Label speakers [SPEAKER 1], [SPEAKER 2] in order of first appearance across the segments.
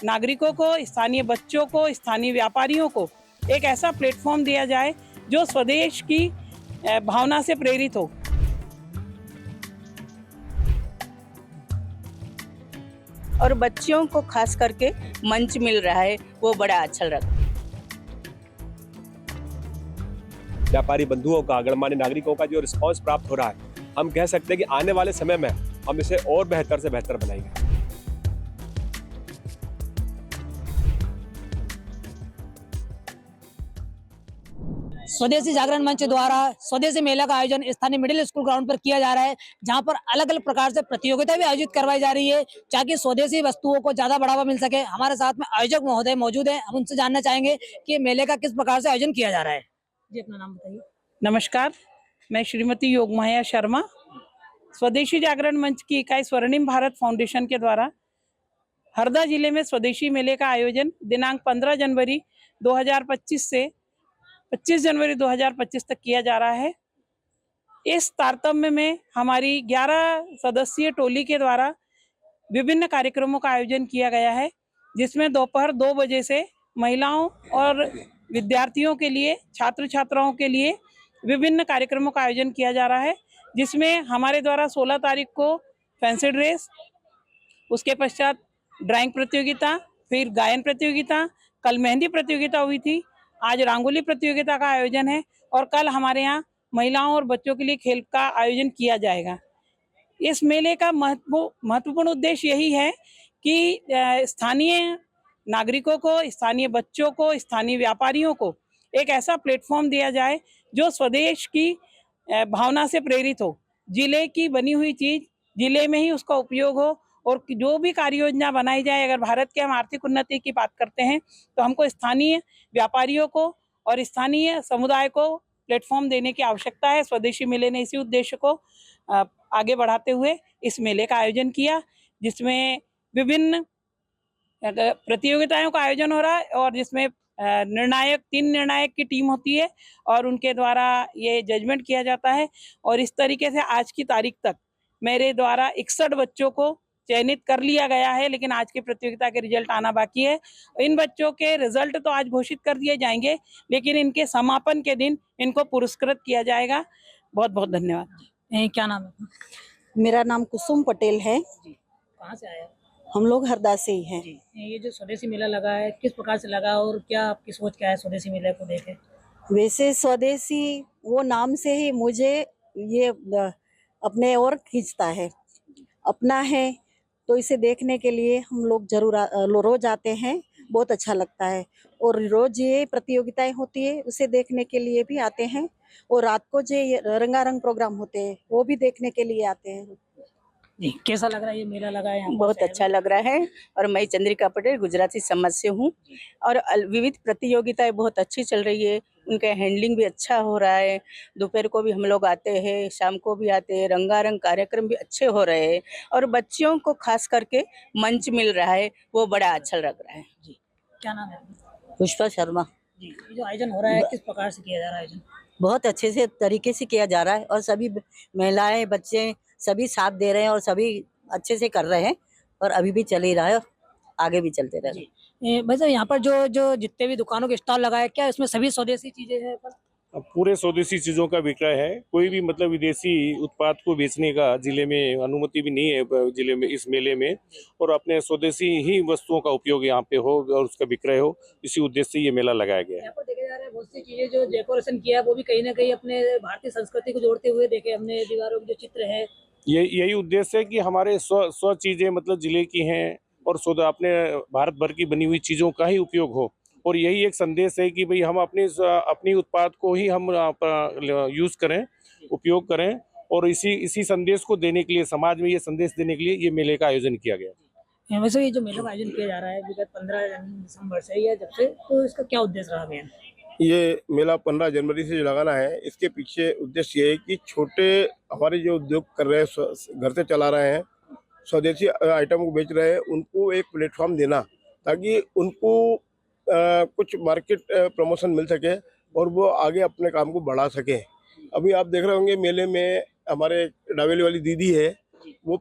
[SPEAKER 1] नागरिकों को, स्थानीय बच्चों को, स्थानीय व्यापारियों को एक ऐसा प्लेटफॉर्म दिया जाए जो स्वदेश की भावना से प्रेरित हो।
[SPEAKER 2] और बच्चियों को खास करके मंच मिल रहा है, वो बड़ा अच्छा लग रहा है।
[SPEAKER 3] व्यापारी बंधुओं का, गणमान्य नागरिकों का जो रिस्पांस प्राप्त हो रहा है, हम कह सकते हैं कि आने वाले समय में हम इसे और बेहतर से बेहतर बनाएंगे।
[SPEAKER 4] स्वदेशी जागरण मंच द्वारा स्वदेशी मेला का आयोजन स्थानीय मिडिल स्कूल ग्राउंड पर किया जा रहा है, जहां पर अलग अलग प्रकार से प्रतियोगिता भी आयोजित करवाई जा रही है ताकि स्वदेशी वस्तुओं को ज्यादा बढ़ावा मिल सके। हमारे साथ में आयोजक महोदय मौजूद है, हम उनसे जानना चाहेंगे कि मेले का किस प्रकार से आयोजन किया जा रहा है। जी, अपना नाम बताइए।
[SPEAKER 1] नमस्कार, मैं श्रीमती योगमाया शर्मा, स्वदेशी जागरण मंच की इकाई स्वर्णिम भारत फाउंडेशन के द्वारा हरदा जिले में स्वदेशी मेले का आयोजन दिनांक 15 जनवरी 2025 से 25 जनवरी 2025 तक किया जा रहा है। इस तारतम्य में हमारी 11 सदस्यीय टोली के द्वारा विभिन्न कार्यक्रमों का आयोजन किया गया है, जिसमें दोपहर 2 बजे से महिलाओं और विद्यार्थियों के लिए, छात्र छात्राओं के लिए विभिन्न कार्यक्रमों का आयोजन किया जा रहा है, जिसमें हमारे द्वारा 16 तारीख को फैंसी ड्रेस, उसके पश्चात ड्राइंग प्रतियोगिता, फिर गायन प्रतियोगिता, कल मेहंदी प्रतियोगिता हुई थी, आज रंगोली प्रतियोगिता का आयोजन है और कल हमारे यहाँ महिलाओं और बच्चों के लिए खेल का आयोजन किया जाएगा। इस मेले का महत्वपूर्ण उद्देश्य यही है कि स्थानीय नागरिकों को, स्थानीय बच्चों को, स्थानीय व्यापारियों को एक ऐसा प्लेटफॉर्म दिया जाए जो स्वदेश की भावना से प्रेरित हो। जिले की बनी हुई चीज जिले में ही उसका उपयोग हो और जो भी कार्य योजना बनाई जाए, अगर भारत के हम आर्थिक उन्नति की बात करते हैं तो हमको स्थानीय व्यापारियों को और स्थानीय समुदाय को प्लेटफॉर्म देने की आवश्यकता है। स्वदेशी मेले ने इसी उद्देश्य को आगे बढ़ाते हुए इस मेले का आयोजन किया, जिसमें विभिन्न प्रतियोगिताओं का आयोजन हो रहा है और जिसमें 3 निर्णायक की टीम होती है और उनके द्वारा ये जजमेंट किया जाता है। और इस तरीके से आज की तारीख तक मेरे द्वारा 61 बच्चों को चयनित कर लिया गया है, लेकिन आज की प्रतियोगिता के रिजल्ट आना बाकी है। इन बच्चों के रिजल्ट तो आज घोषित कर दिए जाएंगे, लेकिन इनके समापन के दिन इनको पुरस्कृत किया जाएगा। बहुत बहुत धन्यवाद।
[SPEAKER 4] क्या नाम है?
[SPEAKER 5] मेरा नाम कुसुम पटेल है।
[SPEAKER 4] जी, कहाँ से आया?
[SPEAKER 5] हम लोग हरदा से ही हैं।
[SPEAKER 4] जी, ये जो स्वदेशी मेला लगा है किस प्रकार से लगा और क्या आपकी सोच क्या है स्वदेशी मेले को देखे?
[SPEAKER 5] वैसे स्वदेशी वो नाम से ही मुझे ये अपने ओर खींचता है, अपना है, तो इसे देखने के लिए हम लोग जरूर रोज आते हैं। बहुत अच्छा लगता है और रोज ये प्रतियोगिताएं होती है उसे देखने के लिए भी आते हैं और रात को जो ये रंगारंग प्रोग्राम होते हैं वो भी देखने के लिए आते हैं।
[SPEAKER 4] जी, कैसा लग रहा है ये मेला लगा है?
[SPEAKER 2] बहुत अच्छा लग रहा है। और मैं चंद्रिका पटेल गुजराती समाज से हूँ और विविध प्रतियोगिताएं बहुत अच्छी चल रही है, उनका हैंडलिंग भी अच्छा हो रहा है। दोपहर को भी हम लोग आते हैं, शाम को भी आते हैं, रंगारंग कार्यक्रम भी अच्छे हो रहे हैं और बच्चियों को खास करके मंच मिल रहा है, वो बड़ा अच्छा लग रहा है।
[SPEAKER 4] जी, क्या नाम है?
[SPEAKER 5] पुष्पा शर्मा।
[SPEAKER 4] जी, ये जो आयोजन हो रहा है किस प्रकार से किया जा रहा है आयोजन?
[SPEAKER 5] बहुत अच्छे से तरीके से किया जा रहा है और सभी महिलाएं, बच्चे सभी साथ दे रहे हैं और सभी अच्छे से कर रहे हैं और अभी भी चल ही रहा है, आगे भी चलते रहे।
[SPEAKER 4] भाई साहब, यहाँ पर जो जो जितने भी दुकानों के स्टॉल लगाए, क्या इसमें सभी स्वदेशी चीजें हैं?
[SPEAKER 6] अब पूरे स्वदेशी चीजों का विक्रय है, कोई भी मतलब विदेशी उत्पाद को बेचने का जिले में अनुमति भी नहीं है जिले में, इस मेले में। और अपने स्वदेशी ही वस्तुओं का उपयोग यहाँ पे हो और उसका विक्रय हो, इसी उद्देश्य से ये मेला लगाया गया है।
[SPEAKER 4] यहाँ पर देखा जा रहा है बहुत सी चीजें जो डेकोरेशन किया है वो भी कहीं ना कहीं अपने भारतीय संस्कृति को जोड़ते हुए देखे हमने, दीवारों के जो चित्र है।
[SPEAKER 6] यही उद्देश्य है कि हमारे स्व चीजें मतलब जिले की हैं और अपने भारत भर की बनी हुई चीजों का ही उपयोग हो। और यही एक संदेश है कि भाई हम अपनी उत्पाद को ही हम यूज करें, उपयोग करें और इसी संदेश को देने के लिए, समाज में ये संदेश देने के लिए ये मेले का आयोजन किया गया।
[SPEAKER 4] वैसे ये जो मेले का आयोजन किया जा रहा है विगत 15 दिसंबर से या जब से, तो इसका क्या उद्देश्य रहा है?
[SPEAKER 7] ये मेला 15 जनवरी से जो लगाना है, इसके पीछे उद्देश्य ये है कि छोटे हमारे जो उद्योग कर रहे हैं, घर से चला रहे हैं, स्वदेशी आइटम को बेच रहे हैं, उनको एक प्लेटफॉर्म देना ताकि उनको कुछ मार्केट प्रमोशन मिल सके और वो आगे अपने काम को बढ़ा सके। अभी आप देख रहे होंगे मेले में हमारे डावेली वाली दीदी है, वो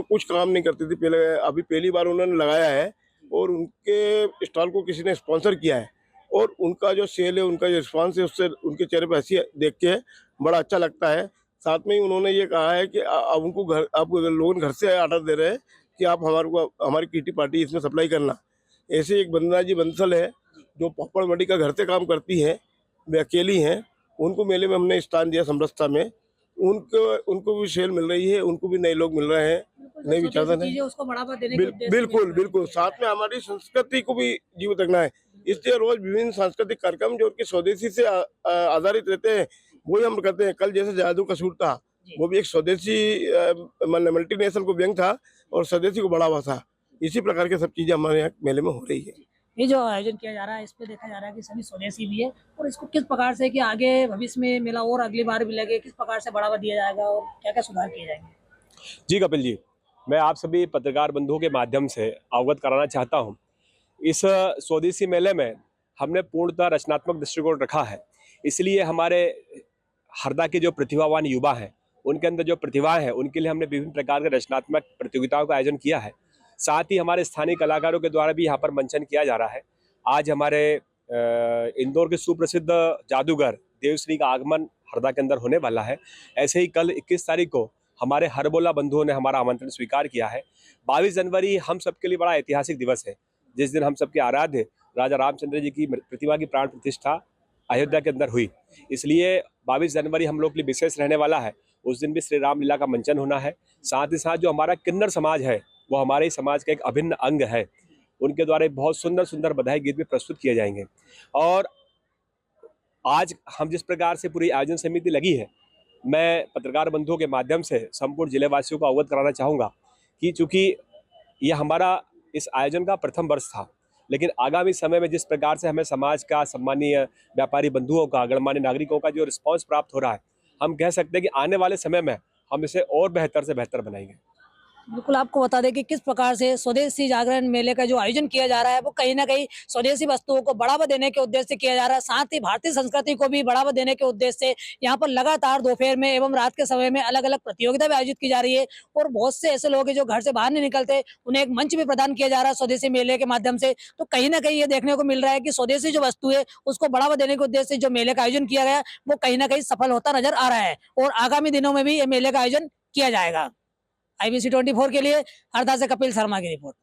[SPEAKER 7] कुछ काम नहीं करती थी पहले, अभी पहली बार उन्होंने लगाया है और उनके स्टॉल को किसी ने स्पॉन्सर किया है और उनका जो सेल है, उनका जो रिस्पॉन्स है, उससे उनके चेहरे पर हंसी देख के बड़ा अच्छा लगता है। साथ में ही उन्होंने ये कहा है कि अब उनको घर, अब लोग घर से ऑर्डर दे रहे हैं कि आप हमारी किटी पार्टी इसमें सप्लाई करना। ऐसे एक वंदना जी बंसल है जो पापड़ मंडी का घर से काम करती हैं, वे अकेली हैं, उनको मेले में हमने स्थान दिया समरसता में। उनको भी सेल मिल रही है, उनको भी नए लोग मिल रहे हैं, नए विचारधारा है।
[SPEAKER 4] उसको बढ़ावा देने के उद्देश्य से
[SPEAKER 7] बिल्कुल बिल्कुल, साथ में हमारी संस्कृति को भी जीवित रखना है। इसलिए रोज विभिन्न सांस्कृतिक कार्यक्रम जो कि स्वदेशी से आधारित रहते हैं वही हम करते हैं। कल जैसे जादू का सूट था, वो भी एक स्वदेशी मल्टीनेशनल को व्यंग था और स्वदेशी को बढ़ावा था। इसी प्रकार के सब चीजें हमारे यहाँ मेले में हो रही है।
[SPEAKER 4] ये जो आयोजन किया जा रहा है, इस पे देखा जा रहा है कि सभी स्वदेशी भी है, और इसको किस प्रकार से कि आगे भविष्य में मेला और अगली बार भी लगे, किस प्रकार से बढ़ावा दिया जाएगा और क्या क्या सुधार किए जाएंगे?
[SPEAKER 3] जी कपिल जी, मैं आप सभी पत्रकार बंधुओं के माध्यम से अवगत कराना चाहता हूं। इस स्वदेशी मेले में हमने पूर्णतः रचनात्मक दृष्टिकोण रखा है। इसलिए हमारे हरदा के जो प्रतिभावान युवा हैं, उनके अंदर जो प्रतिभाएं हैं, उनके लिए हमने विभिन्न प्रकार के रचनात्मक प्रतियोगिताओं का आयोजन किया है। साथ ही हमारे स्थानीय कलाकारों के द्वारा भी यहाँ पर मंचन किया जा रहा है। आज हमारे इंदौर के सुप्रसिद्ध जादूगर देवश्री का आगमन हरदा के अंदर होने वाला है। ऐसे ही कल 21 तारीख को हमारे हरबोला बंधुओं ने हमारा आमंत्रण स्वीकार किया है। 22 जनवरी हम सबके लिए बड़ा ऐतिहासिक दिवस है, जिस दिन हम सबके आराध्य राजा रामचंद्र जी की प्रतिमा की प्राण प्रतिष्ठा अयोध्या के अंदर हुई। इसलिए 22 जनवरी हम लोग के लिए विशेष रहने वाला है। उस दिन भी श्री रामलीला का मंचन होना है। साथ ही साथ जो हमारा किन्नर समाज है, वो हमारे समाज का एक अभिन्न अंग है। उनके द्वारा बहुत सुंदर सुंदर बधाई गीत भी प्रस्तुत किए जाएंगे। और आज हम जिस प्रकार से पूरी आयोजन समिति लगी है, मैं पत्रकार बंधुओं के माध्यम से संपूर्ण जिलेवासियों को अवगत कराना चाहूँगा कि चूँकि यह हमारा इस आयोजन का प्रथम वर्ष था, लेकिन आगामी समय में जिस प्रकार से हमें समाज का, सम्मानीय व्यापारी बंधुओं का, गणमान्य नागरिकों का जो रिस्पॉन्स प्राप्त हो रहा है, हम कह सकते हैं कि आने वाले समय में हम इसे और बेहतर से बेहतर बनाएंगे।
[SPEAKER 4] बिल्कुल, आपको बता दें कि किस प्रकार से स्वदेशी जागरण मेले का जो आयोजन किया जा रहा है, वो कहीं ना कहीं स्वदेशी वस्तुओं को बढ़ावा देने के उद्देश्य से किया जा रहा है। साथ ही भारतीय संस्कृति को भी बढ़ावा देने के उद्देश्य से यहाँ पर लगातार दोपहर में एवं रात के समय में अलग अलग प्रतियोगिता भी आयोजित की जा रही है। और बहुत से ऐसे लोग हैं जो घर से बाहर नहीं निकलते, उन्हें एक मंच भी प्रदान किया जा रहा है स्वदेशी मेले के माध्यम से। तो कहीं ना कहीं ये देखने को मिल रहा है कि स्वदेशी जो वस्तु है उसको बढ़ावा देने के उद्देश्य से जो मेले का आयोजन किया गया, वो कहीं ना कहीं सफल होता नजर आ रहा है। और आगामी दिनों में भी ये मेले का आयोजन किया जाएगा। IBC 24 के लिए हरदा से कपिल शर्मा की रिपोर्ट।